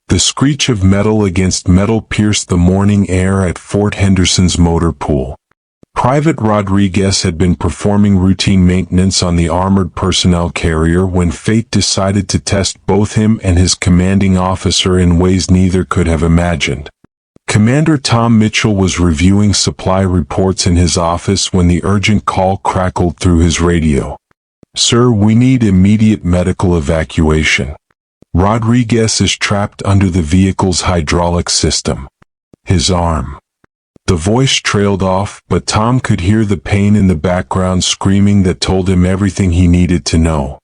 The screech of metal against metal pierced the morning air at Fort Henderson's motor pool. Private Rodriguez had been performing routine maintenance on the armored personnel carrier when fate decided to test both him and his commanding officer in ways neither could have imagined. Commander Tom Mitchell was reviewing supply reports in his office when the urgent call crackled through his radio. "Sir, we need immediate medical evacuation. Rodriguez is trapped under the vehicle's hydraulic system. His arm." The voice trailed off, but Tom could hear the pain in the background screaming that told him everything he needed to know.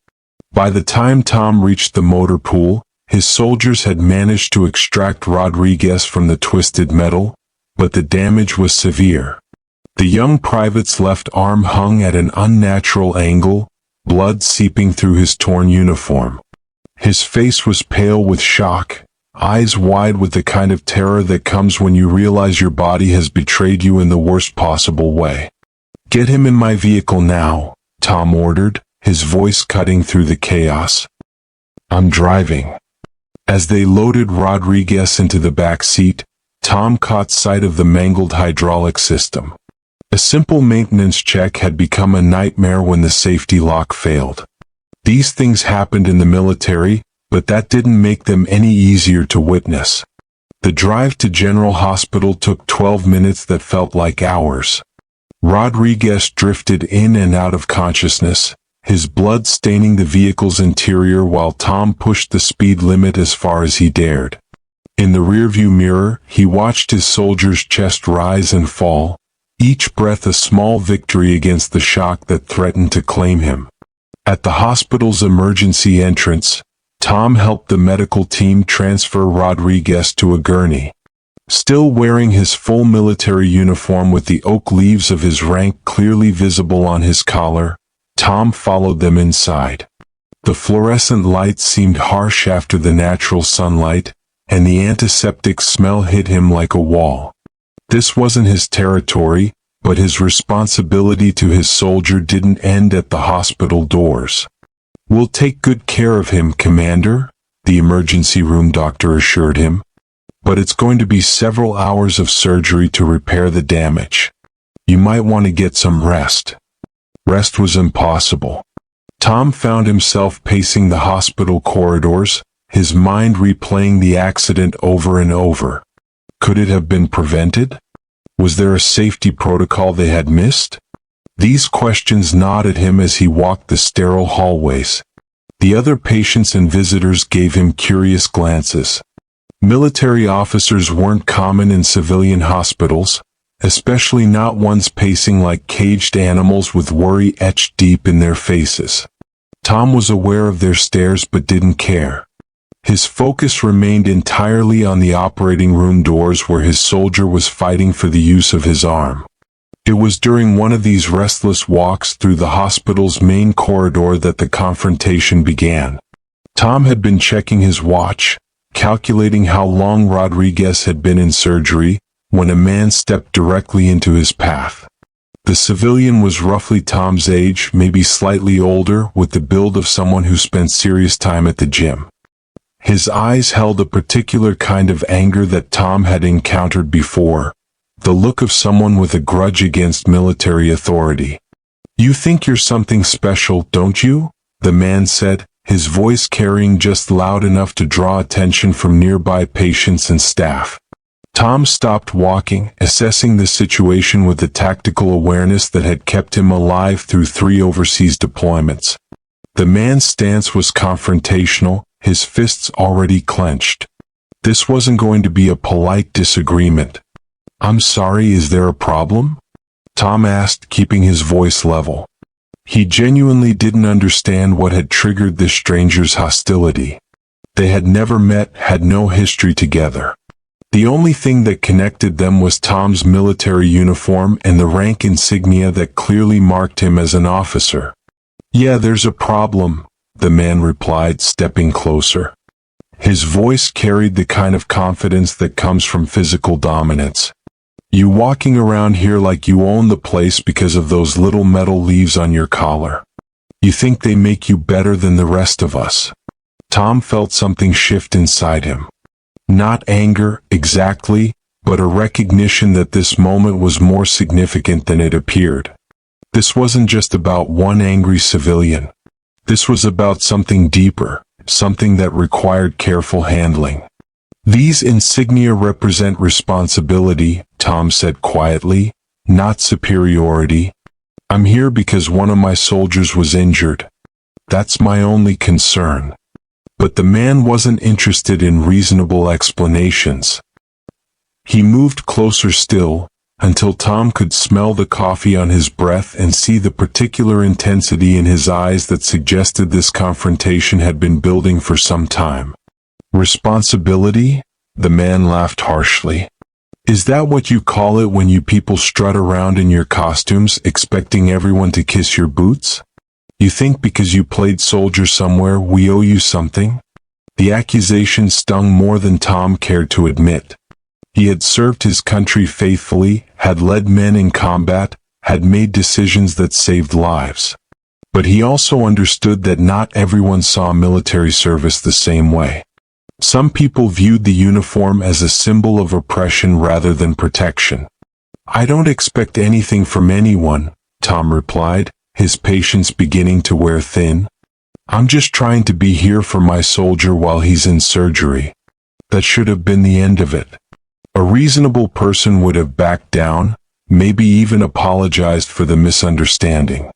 By the time Tom reached the motor pool, his soldiers had managed to extract Rodriguez from the twisted metal, but the damage was severe. The young private's left arm hung at an unnatural angle, blood seeping through his torn uniform. His face was pale with shock, eyes wide with the kind of terror that comes when you realize your body has betrayed you in the worst possible way. "Get him in my vehicle now," Tom ordered, his voice cutting through the chaos. "I'm driving." As they loaded Rodriguez into the back seat, Tom caught sight of the mangled hydraulic system. A simple maintenance check had become a nightmare when the safety lock failed. These things happened in the military, but that didn't make them any easier to witness. The drive to General Hospital took 12 minutes that felt like hours. Rodriguez drifted in and out of consciousness, his blood staining the vehicle's interior while Tom pushed the speed limit as far as he dared. In the rearview mirror, he watched his soldier's chest rise and fall, each breath a small victory against the shock that threatened to claim him. At the hospital's emergency entrance, Tom helped the medical team transfer Rodriguez to a gurney. Still wearing his full military uniform with the oak leaves of his rank clearly visible on his collar, Tom followed them inside. The fluorescent lights seemed harsh after the natural sunlight, and the antiseptic smell hit him like a wall. This wasn't his territory, but his responsibility to his soldier didn't end at the hospital doors. "We'll take good care of him, Commander," the emergency room doctor assured him. "But it's going to be several hours of surgery to repair the damage. You might want to get some rest." Rest was impossible. Tom found himself pacing the hospital corridors, his mind replaying the accident over and over. Could it have been prevented? Was there a safety protocol they had missed? These questions gnawed at him as he walked the sterile hallways. The other patients and visitors gave him curious glances. Military officers weren't common in civilian hospitals, especially not ones pacing like caged animals with worry etched deep in their faces. Tom was aware of their stares but didn't care. His focus remained entirely on the operating room doors where his soldier was fighting for the use of his arm. It was during one of these restless walks through the hospital's main corridor that the confrontation began. Tom had been checking his watch, calculating how long Rodriguez had been in surgery, when a man stepped directly into his path. The civilian was roughly Tom's age, maybe slightly older, with the build of someone who spent serious time at the gym. His eyes held a particular kind of anger that Tom had encountered before, the look of someone with a grudge against military authority. "You think you're something special, don't you?" the man said, his voice carrying just loud enough to draw attention from nearby patients and staff. Tom stopped walking, assessing the situation with the tactical awareness that had kept him alive through 3 overseas deployments. The man's stance was confrontational, his fists already clenched. This wasn't going to be a polite disagreement. "I'm sorry, is there a problem?" Tom asked, keeping his voice level. He genuinely didn't understand what had triggered this stranger's hostility. They had never met, had no history together. The only thing that connected them was Tom's military uniform and the rank insignia that clearly marked him as an officer. "Yeah, there's a problem," the man replied, stepping closer. His voice carried the kind of confidence that comes from physical dominance. "You walking around here like you own the place because of those little metal leaves on your collar. You think they make you better than the rest of us." Tom felt something shift inside him. Not anger, exactly, but a recognition that this moment was more significant than it appeared. This wasn't just about one angry civilian. This was about something deeper, something that required careful handling. These insignia represent responsibility, Tom said quietly, not superiority. I'm here because one of my soldiers was injured. That's my only concern. But the man wasn't interested in reasonable explanations. He moved closer still, until Tom could smell the coffee on his breath and see the particular intensity in his eyes that suggested this confrontation had been building for some time. Responsibility? The man laughed harshly. Is that what you call it when you people strut around in your costumes, expecting everyone to kiss your boots? You think because you played soldier somewhere we owe you something? The accusation stung more than Tom cared to admit. He had served his country faithfully, had led men in combat, had made decisions that saved lives. But he also understood that not everyone saw military service the same way. Some people viewed the uniform as a symbol of oppression rather than protection. I don't expect anything from anyone, Tom replied, his patience beginning to wear thin. I'm just trying to be here for my soldier while he's in surgery. That should have been the end of it. A reasonable person would have backed down, maybe even apologized for the misunderstanding.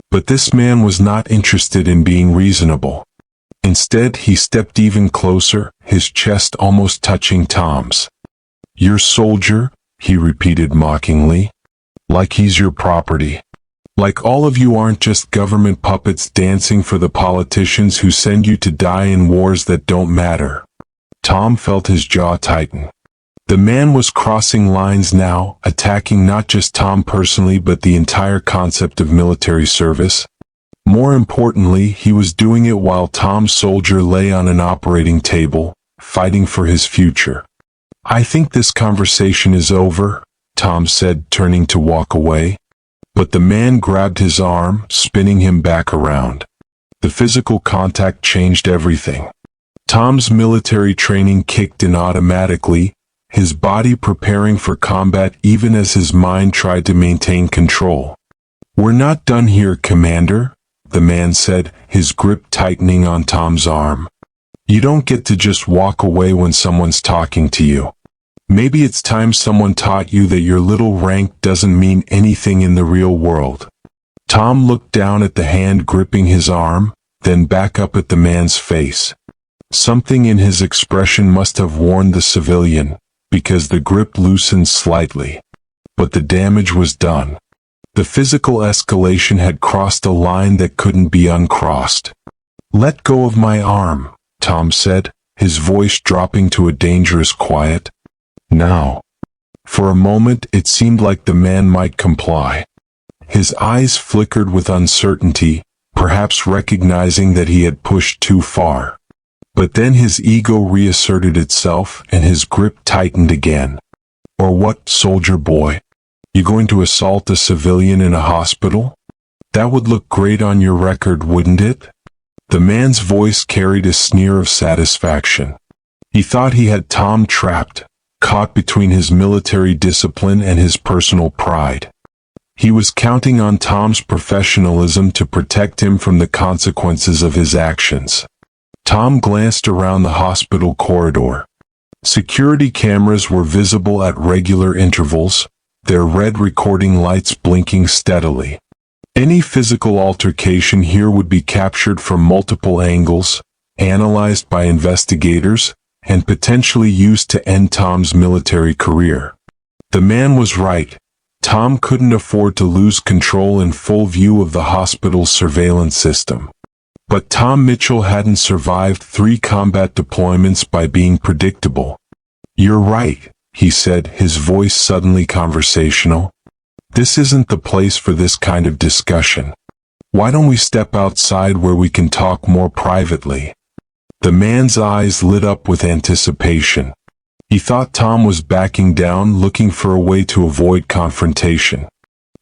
But this man was not interested in being reasonable. Instead, he stepped even closer, his chest almost touching Tom's. Your soldier, he repeated mockingly. Like he's your property. Like all of you aren't just government puppets dancing for the politicians who send you to die in wars that don't matter. Tom felt his jaw tighten. The man was crossing lines now, attacking not just Tom personally but the entire concept of military service. More importantly, he was doing it while Tom's soldier lay on an operating table, fighting for his future. I think this conversation is over, Tom said, turning to walk away. But the man grabbed his arm, spinning him back around. The physical contact changed everything. Tom's military training kicked in automatically, his body preparing for combat even as his mind tried to maintain control. We're not done here, Commander, the man said, his grip tightening on Tom's arm. You don't get to just walk away when someone's talking to you. Maybe it's time someone taught you that your little rank doesn't mean anything in the real world. Tom looked down at the hand gripping his arm, then back up at the man's face. Something in his expression must have warned the civilian, because the grip loosened slightly. But the damage was done. The physical escalation had crossed a line that couldn't be uncrossed. Let go of my arm, Tom said, his voice dropping to a dangerous quiet. Now. For a moment it seemed like the man might comply. His eyes flickered with uncertainty, perhaps recognizing that he had pushed too far. But then his ego reasserted itself and his grip tightened again. Or what, soldier boy? You going to assault a civilian in a hospital? That would look great on your record, wouldn't it? The man's voice carried a sneer of satisfaction. He thought he had Tom trapped, caught between his military discipline and his personal pride. He was counting on Tom's professionalism to protect him from the consequences of his actions. Tom glanced around the hospital corridor. Security cameras were visible at regular intervals, their red recording lights blinking steadily. Any physical altercation here would be captured from multiple angles, analyzed by investigators, and potentially used to end Tom's military career. The man was right. Tom couldn't afford to lose control in full view of the hospital's surveillance system. But Tom Mitchell hadn't survived 3 combat deployments by being predictable. You're right, he said, his voice suddenly conversational. This isn't the place for this kind of discussion. Why don't we step outside where we can talk more privately? The man's eyes lit up with anticipation. He thought Tom was backing down, looking for a way to avoid confrontation.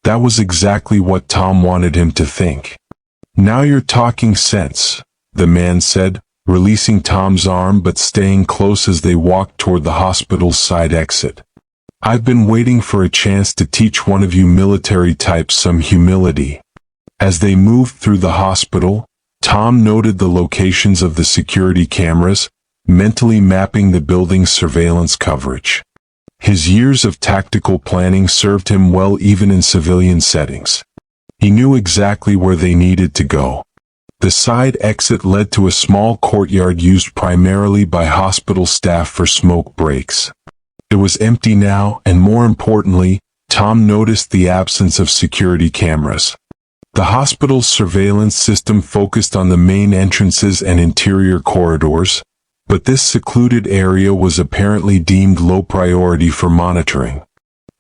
That was exactly what Tom wanted him to think. Now you're talking sense, the man said, releasing Tom's arm but staying close as they walked toward the hospital's side exit. "I've been waiting for a chance to teach one of you military types some humility." As they moved through the hospital, Tom noted the locations of the security cameras, mentally mapping the building's surveillance coverage. His years of tactical planning served him well even in civilian settings. He knew exactly where they needed to go. The side exit led to a small courtyard used primarily by hospital staff for smoke breaks. It was empty now, and more importantly, Tom noticed the absence of security cameras. The hospital's surveillance system focused on the main entrances and interior corridors, but this secluded area was apparently deemed low priority for monitoring.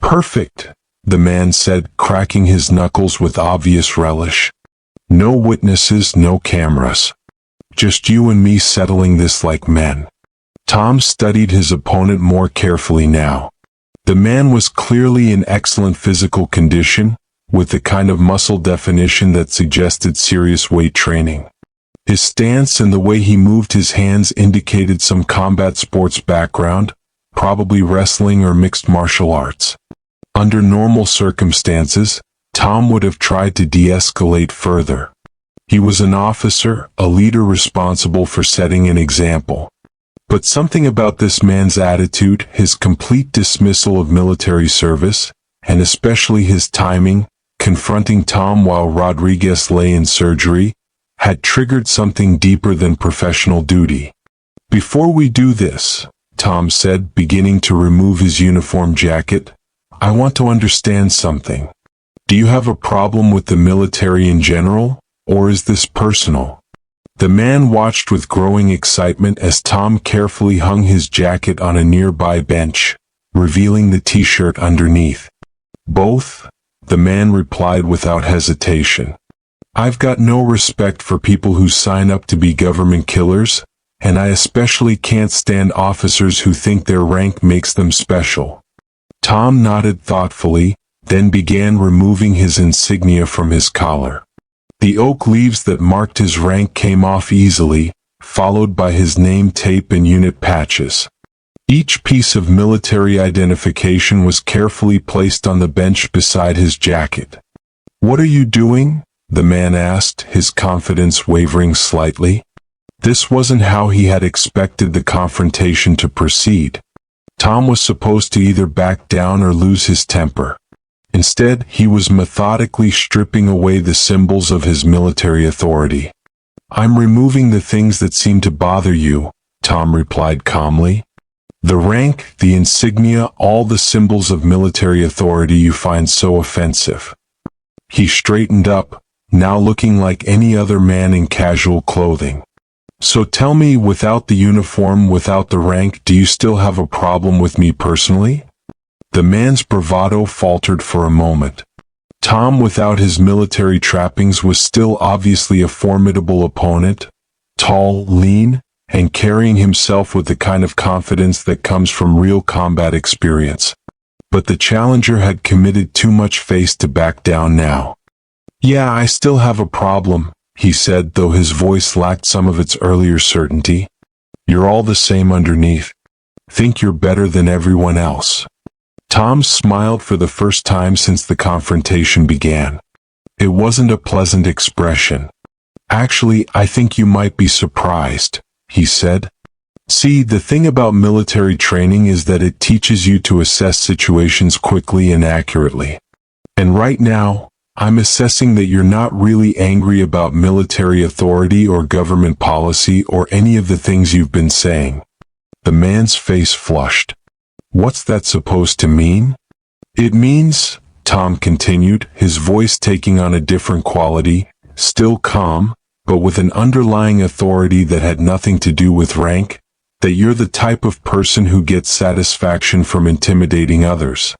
"Perfect," the man said, cracking his knuckles with obvious relish. "No witnesses, no cameras. Just you and me settling this like men." Tom studied his opponent more carefully now. The man was clearly in excellent physical condition, with the kind of muscle definition that suggested serious weight training. His stance and the way he moved his hands indicated some combat sports background, probably wrestling or mixed martial arts. Under normal circumstances, Tom would have tried to de-escalate further. He was an officer, a leader responsible for setting an example. But something about this man's attitude, his complete dismissal of military service, and especially his timing, confronting Tom while Rodriguez lay in surgery, had triggered something deeper than professional duty. "Before we do this," Tom said, beginning to remove his uniform jacket, "I want to understand something. Do you have a problem with the military in general, or is this personal?" The man watched with growing excitement as Tom carefully hung his jacket on a nearby bench, revealing the t-shirt underneath. "Both," the man replied without hesitation. "I've got no respect for people who sign up to be government killers, and I especially can't stand officers who think their rank makes them special." Tom nodded thoughtfully, then began removing his insignia from his collar. The oak leaves that marked his rank came off easily, followed by his name tape and unit patches. Each piece of military identification was carefully placed on the bench beside his jacket. "What are you doing?" the man asked, his confidence wavering slightly. This wasn't how he had expected the confrontation to proceed. Tom was supposed to either back down or lose his temper. Instead, he was methodically stripping away the symbols of his military authority. "I'm removing the things that seem to bother you," Tom replied calmly. "The rank, the insignia, all the symbols of military authority you find so offensive." He straightened up, now looking like any other man in casual clothing. "So tell me, without the uniform, without the rank, do you still have a problem with me personally?" The man's bravado faltered for a moment. Tom, without his military trappings, was still obviously a formidable opponent, tall, lean, and carrying himself with the kind of confidence that comes from real combat experience. But the challenger had committed too much face to back down now. "Yeah, I still have a problem," he said, though his voice lacked some of its earlier certainty. "You're all the same underneath. Think you're better than everyone else." Tom smiled for the first time since the confrontation began. It wasn't a pleasant expression. "Actually, I think you might be surprised," he said. "See, the thing about military training is that it teaches you to assess situations quickly and accurately. And right now, I'm assessing that you're not really angry about military authority or government policy or any of the things you've been saying." The man's face flushed. "What's that supposed to mean?" "It means," Tom continued, his voice taking on a different quality, still calm, but with an underlying authority that had nothing to do with rank, "that you're the type of person who gets satisfaction from intimidating others.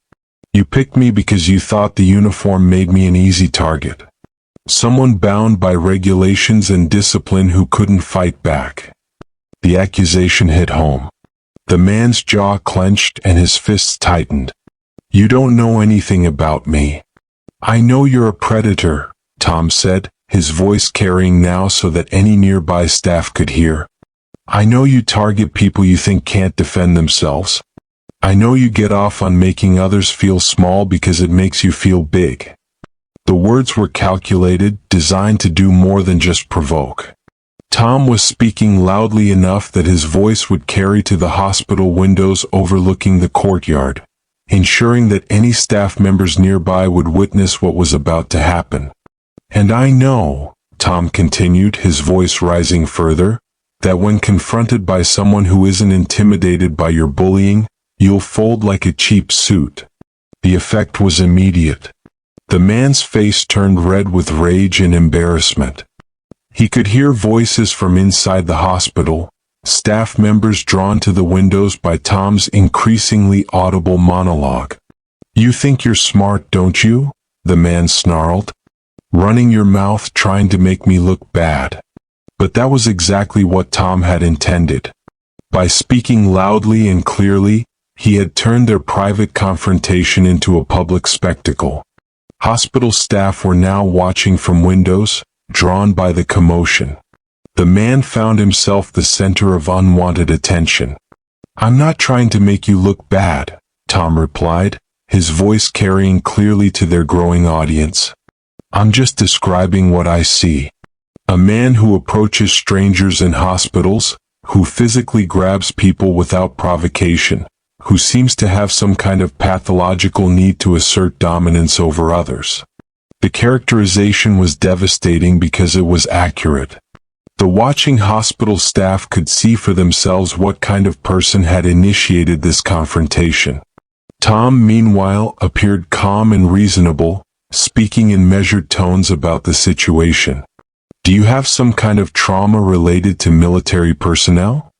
You picked me because you thought the uniform made me an easy target. Someone bound by regulations and discipline who couldn't fight back." The accusation hit home. The man's jaw clenched and his fists tightened. "You don't know anything about me." "I know you're a predator," Tom said, his voice carrying now so that any nearby staff could hear. I know you target people you think can't defend themselves. I know you get off on making others feel small because it makes you feel big." The words were calculated, designed to do more than just provoke. Tom was speaking loudly enough that his voice would carry to the hospital windows overlooking the courtyard, ensuring that any staff members nearby would witness what was about to happen. "And I know," Tom continued, his voice rising further, "that when confronted by someone who isn't intimidated by your bullying, you'll fold like a cheap suit." The effect was immediate. The man's face turned red with rage and embarrassment. He could hear voices from inside the hospital, staff members drawn to the windows by Tom's increasingly audible monologue. "You think you're smart, don't you?" the man snarled. "Running your mouth trying to make me look bad." But that was exactly what Tom had intended. By speaking loudly and clearly, he had turned their private confrontation into a public spectacle. Hospital staff were now watching from windows, drawn by the commotion. The man found himself the center of unwanted attention. "I'm not trying to make you look bad," Tom replied, his voice carrying clearly to their growing audience. "I'm just describing what I see. A man who approaches strangers in hospitals, who physically grabs people without provocation, who seems to have some kind of pathological need to assert dominance over others." The characterization was devastating because it was accurate. The watching hospital staff could see for themselves what kind of person had initiated this confrontation. Tom, meanwhile, appeared calm and reasonable, speaking in measured tones about the situation. "Do you have some kind of trauma related to military personnel?"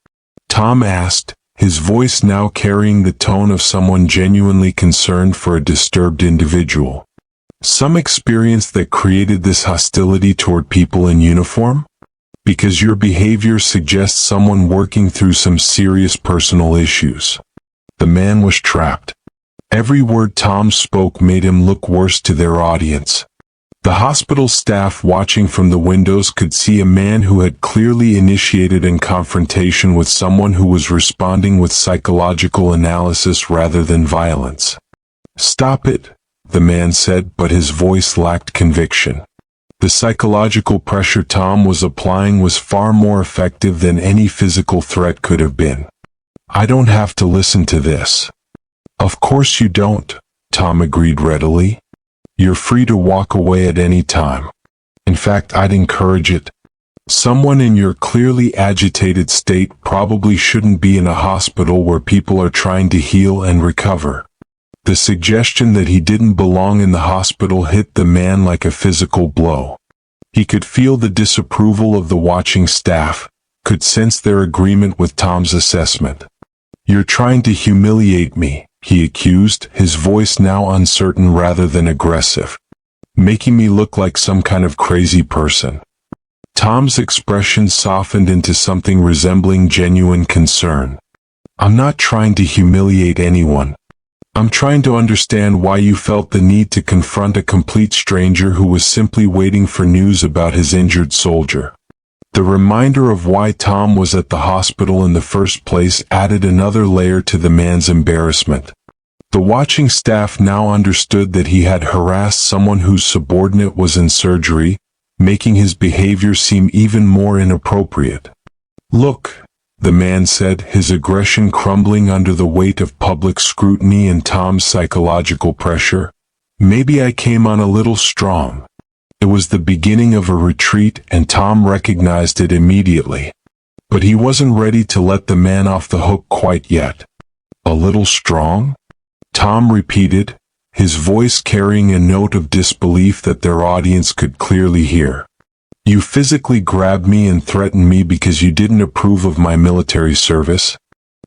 Tom asked, his voice now carrying the tone of someone genuinely concerned for a disturbed individual. "Some experience that created this hostility toward people in uniform? Because your behavior suggests someone working through some serious personal issues." The man was trapped. Every word Tom spoke made him look worse to their audience. The hospital staff watching from the windows could see a man who had clearly initiated a confrontation with someone who was responding with psychological analysis rather than violence. "Stop it," the man said, but his voice lacked conviction. The psychological pressure Tom was applying was far more effective than any physical threat could have been. "I don't have to listen to this." "Of course you don't," Tom agreed readily. "You're free to walk away at any time. In fact, I'd encourage it. Someone in your clearly agitated state probably shouldn't be in a hospital where people are trying to heal and recover." The suggestion that he didn't belong in the hospital hit the man like a physical blow. He could feel the disapproval of the watching staff, could sense their agreement with Tom's assessment. "You're trying to humiliate me," he accused, his voice now uncertain rather than aggressive. "Making me look like some kind of crazy person." Tom's expression softened into something resembling genuine concern. "I'm not trying to humiliate anyone. I'm trying to understand why you felt the need to confront a complete stranger who was simply waiting for news about his injured soldier." The reminder of why Tom was at the hospital in the first place added another layer to the man's embarrassment. The watching staff now understood that he had harassed someone whose subordinate was in surgery, making his behavior seem even more inappropriate. "Look," the man said, his aggression crumbling under the weight of public scrutiny and Tom's psychological pressure, "maybe I came on a little strong." It was the beginning of a retreat, and Tom recognized it immediately. But he wasn't ready to let the man off the hook quite yet. "A little strong?" Tom repeated, his voice carrying a note of disbelief that their audience could clearly hear. "You physically grabbed me and threatened me because you didn't approve of my military service?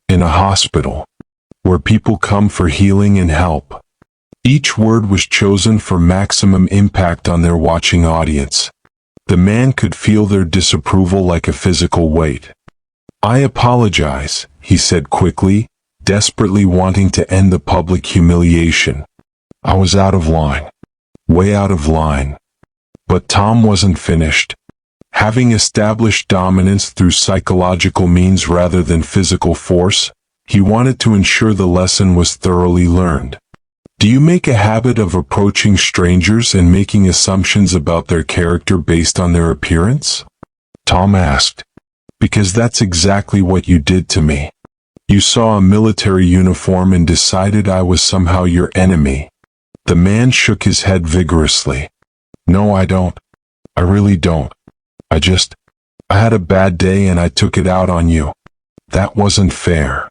In a hospital, where people come for healing and help." Each word was chosen for maximum impact on their watching audience. The man could feel their disapproval like a physical weight. "I apologize," he said quickly, desperately wanting to end the public humiliation. "I was out of line. Way out of line." But Tom wasn't finished. Having established dominance through psychological means rather than physical force, he wanted to ensure the lesson was thoroughly learned. Do you make a habit of approaching strangers and making assumptions about their character based on their appearance? Tom asked. Because that's exactly what you did to me. You saw a military uniform and decided I was somehow your enemy. The man shook his head vigorously. No, I don't. I really don't. I had a bad day and I took it out on you. That wasn't fair.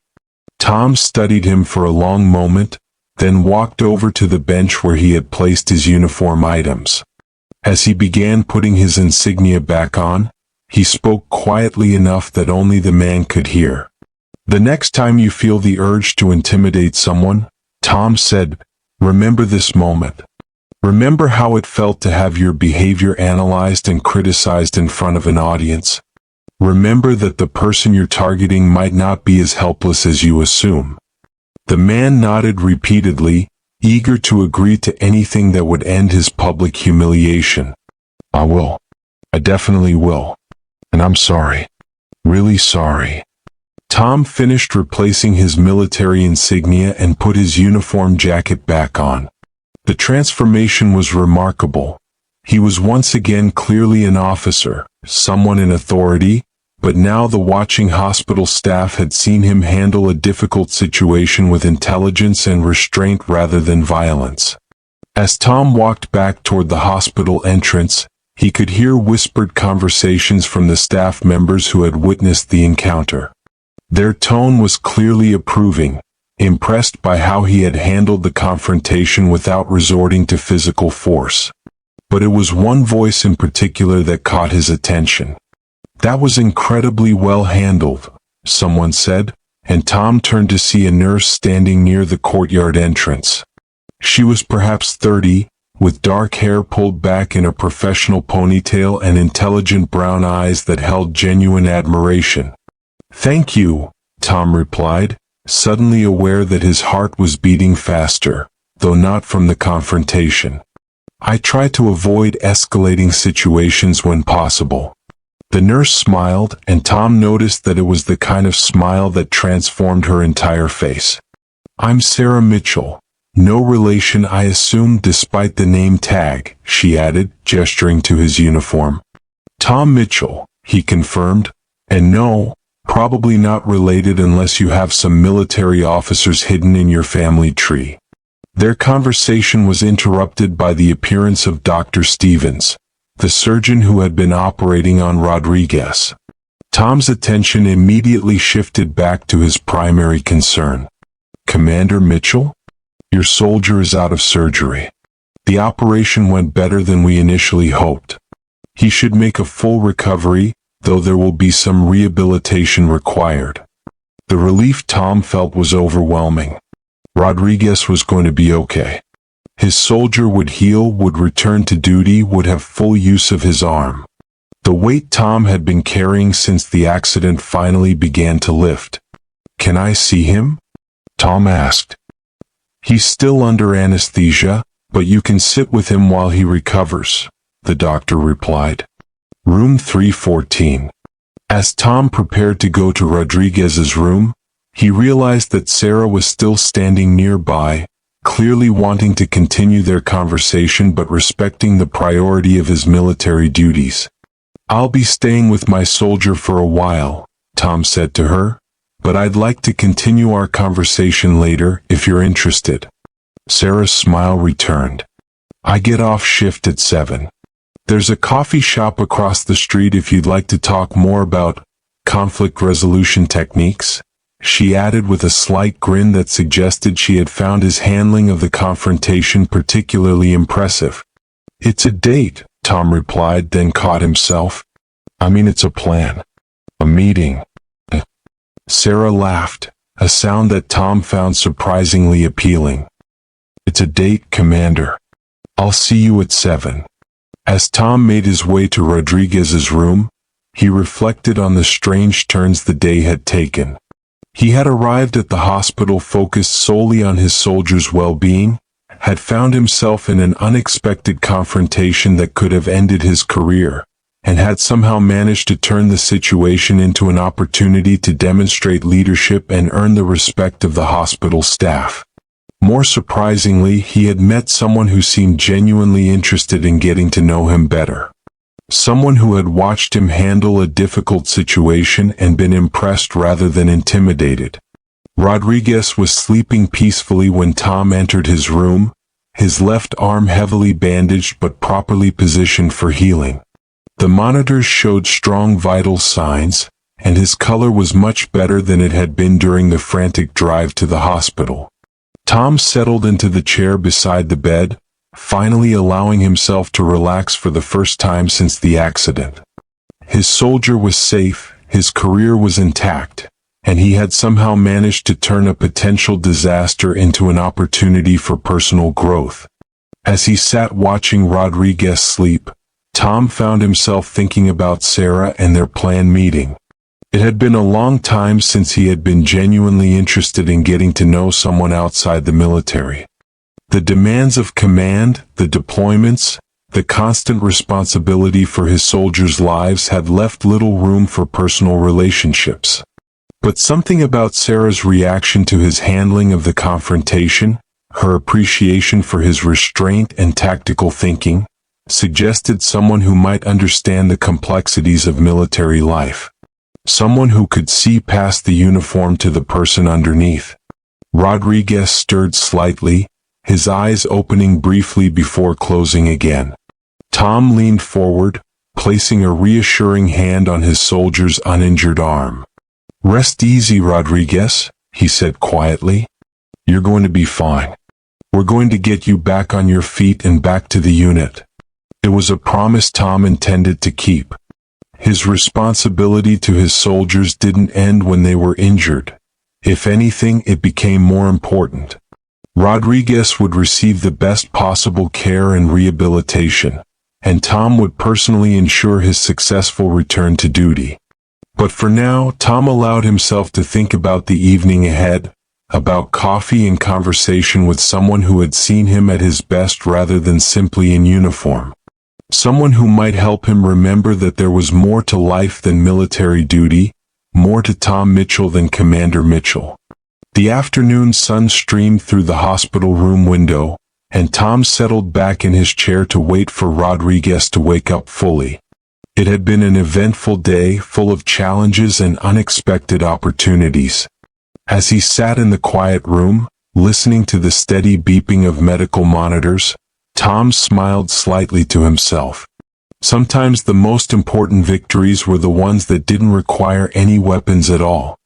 Tom studied him for a long moment, then walked over to the bench where he had placed his uniform items. As he began putting his insignia back on, he spoke quietly enough that only the man could hear. The next time you feel the urge to intimidate someone, Tom said, remember this moment. Remember how it felt to have your behavior analyzed and criticized in front of an audience. Remember that the person you're targeting might not be as helpless as you assume. The man nodded repeatedly, eager to agree to anything that would end his public humiliation. I will. I definitely will. And I'm sorry. Really sorry. Tom finished replacing his military insignia and put his uniform jacket back on. The transformation was remarkable. He was once again clearly an officer, someone in authority, but now the watching hospital staff had seen him handle a difficult situation with intelligence and restraint rather than violence. As Tom walked back toward the hospital entrance, he could hear whispered conversations from the staff members who had witnessed the encounter. Their tone was clearly approving, impressed by how he had handled the confrontation without resorting to physical force. But it was one voice in particular that caught his attention. That was incredibly well handled, someone said, and Tom turned to see a nurse standing near the courtyard entrance. She was perhaps 30, with dark hair pulled back in a professional ponytail and intelligent brown eyes that held genuine admiration. Thank you, Tom replied, suddenly aware that his heart was beating faster, though not from the confrontation. I try to avoid escalating situations when possible. The nurse smiled, and Tom noticed that it was the kind of smile that transformed her entire face. I'm Sarah Mitchell. No relation, I assume, despite the name tag, she added, gesturing to his uniform. Tom Mitchell, he confirmed, and no, probably not related unless you have some military officers hidden in your family tree. Their conversation was interrupted by the appearance of Dr. Stevens, the surgeon who had been operating on Rodriguez. Tom's attention immediately shifted back to his primary concern. Commander Mitchell? Your soldier is out of surgery. The operation went better than we initially hoped. He should make a full recovery, though there will be some rehabilitation required. The relief Tom felt was overwhelming. Rodriguez was going to be okay. His soldier would heal, would return to duty, would have full use of his arm. The weight Tom had been carrying since the accident finally began to lift. Can I see him? Tom asked. He's still under anesthesia, but you can sit with him while he recovers, the doctor replied. Room 314. As Tom prepared to go to Rodriguez's room, he realized that Sarah was still standing nearby, clearly wanting to continue their conversation but respecting the priority of his military duties. I'll be staying with my soldier for a while, Tom said to her, but I'd like to continue our conversation later if you're interested. Sarah's smile returned. I get off shift at 7. There's a coffee shop across the street if you'd like to talk more about conflict resolution techniques, she added with a slight grin that suggested she had found his handling of the confrontation particularly impressive. It's a date, Tom replied, then caught himself. I mean, it's a plan. A meeting. Sarah laughed, a sound that Tom found surprisingly appealing. It's a date, Commander. I'll see you at 7. As Tom made his way to Rodriguez's room, he reflected on the strange turns the day had taken. He had arrived at the hospital focused solely on his soldier's well-being, had found himself in an unexpected confrontation that could have ended his career, and had somehow managed to turn the situation into an opportunity to demonstrate leadership and earn the respect of the hospital staff. More surprisingly, he had met someone who seemed genuinely interested in getting to know him better. Someone who had watched him handle a difficult situation and been impressed rather than intimidated. Rodriguez was sleeping peacefully when Tom entered his room, his left arm heavily bandaged but properly positioned for healing. The monitors showed strong vital signs, and his color was much better than it had been during the frantic drive to the hospital. Tom settled into the chair beside the bed, finally allowing himself to relax for the first time since the accident. His soldier was safe, his career was intact, and he had somehow managed to turn a potential disaster into an opportunity for personal growth. As he sat watching Rodriguez sleep, Tom found himself thinking about Sarah and their planned meeting. It had been a long time since he had been genuinely interested in getting to know someone outside the military. The demands of command, the deployments, the constant responsibility for his soldiers' lives had left little room for personal relationships. But something about Sarah's reaction to his handling of the confrontation, her appreciation for his restraint and tactical thinking, suggested someone who might understand the complexities of military life. Someone who could see past the uniform to the person underneath. Rodriguez stirred slightly, his eyes opening briefly before closing again. Tom leaned forward, placing a reassuring hand on his soldier's uninjured arm. "Rest easy, Rodriguez," he said quietly. "You're going to be fine. We're going to get you back on your feet and back to the unit." It was a promise Tom intended to keep. His responsibility to his soldiers didn't end when they were injured. If anything, it became more important. Rodriguez would receive the best possible care and rehabilitation, and Tom would personally ensure his successful return to duty. But for now, Tom allowed himself to think about the evening ahead, about coffee and conversation with someone who had seen him at his best rather than simply in uniform. Someone who might help him remember that there was more to life than military duty, more to Tom Mitchell than Commander Mitchell. The afternoon sun streamed through the hospital room window, and Tom settled back in his chair to wait for Rodriguez to wake up fully. It had been an eventful day, full of challenges and unexpected opportunities. As he sat in the quiet room, listening to the steady beeping of medical monitors, Tom smiled slightly to himself. Sometimes the most important victories were the ones that didn't require any weapons at all.